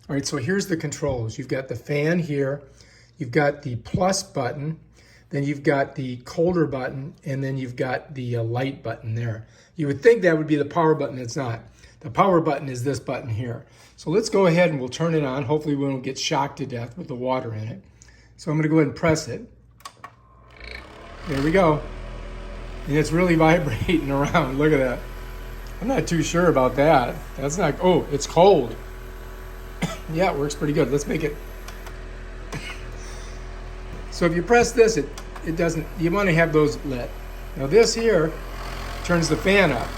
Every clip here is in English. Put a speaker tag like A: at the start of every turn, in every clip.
A: All right, so here's the controls. You've got the fan here, you've got the plus button, then you've got the colder button, and then you've got the light button there. You would think that would be the power button, it's not. The power button is this button here. So let's go ahead and we'll turn it on. Hopefully we won't get shocked to death with the water in it. So I'm gonna go ahead and press it. There we go. And it's really vibrating around, look at that. I'm not too sure about that. That's not, oh, it's cold. Yeah, it works pretty good. Let's make it. So if you press this, it doesn't, you want to have those lit. Now this here turns the fan up.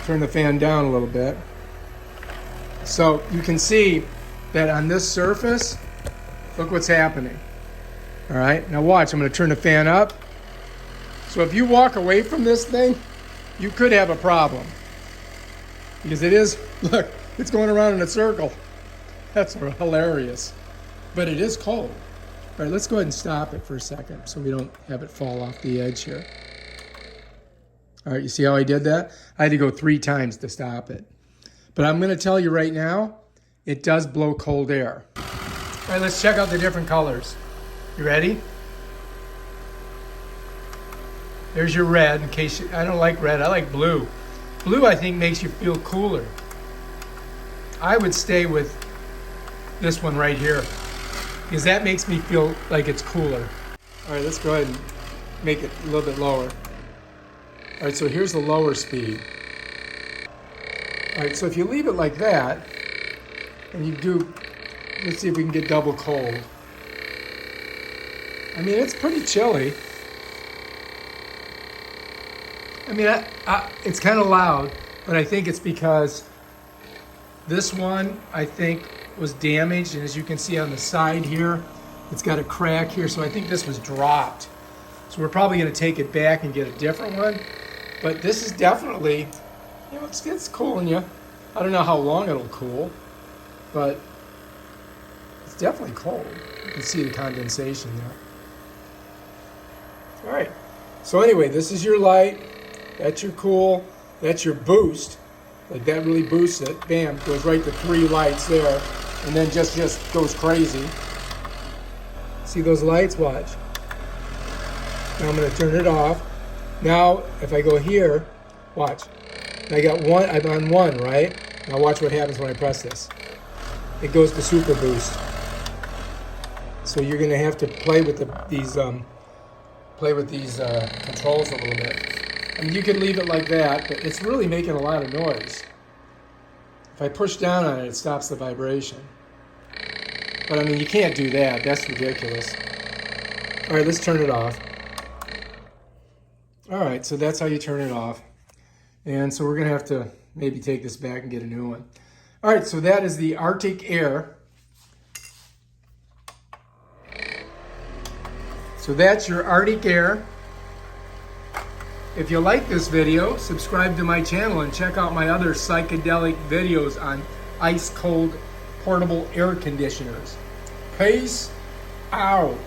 A: Turn the fan down a little bit. So you can see that on this surface, look what's happening. All right, now watch, I'm going to turn the fan up. So if you walk away from this thing, you could have a problem. Because it is, look, it's going around in a circle. That's hilarious. But it is cold. All right, let's go ahead and stop it for a second so we don't have it fall off the edge here. All right, you see how I did that? I had to go 3 times to stop it. But I'm going to tell you right now, it does blow cold air. All right, let's check out the different colors. You ready? There's your red, in case I don't like red, I like blue. Blue, I think, makes you feel cooler. I would stay with this one right here, because that makes me feel like it's cooler. All right, let's go ahead and make it a little bit lower. All right, so here's the lower speed. All right, so if you leave it like that, and you do, let's see if we can get double cold. I mean, it's pretty chilly. I mean, it's kind of loud, but I think it's because this one, I think, was damaged. And as you can see on the side here, it's got a crack here. So I think this was dropped. So we're probably going to take it back and get a different one. But this is definitely, you know, it's cooling you. I don't know how long it'll cool, but it's definitely cold. You can see the condensation there. All right. So anyway, this is your light. That's your cool. That's your boost. Like that really boosts it. Bam, goes right to 3 lights there. And then just goes crazy. See those lights? Watch. Now I'm going to turn it off. Now, if I go here, watch. I got one, I'm on 1, right? Now watch what happens when I press this. It goes to super boost. So you're going to have to play with these controls a little bit. I mean, you can leave it like that, but it's really making a lot of noise. If I push down on it, it stops the vibration. But I mean, you can't do that. That's ridiculous. All right, let's turn it off. All right, so that's how you turn it off. And so we're going to have to maybe take this back and get a new one. All right, so that is the Arctic Air. So that's your Arctic Air. If you like this video, subscribe to my channel and check out my other psychedelic videos on ice cold portable air conditioners. Peace out.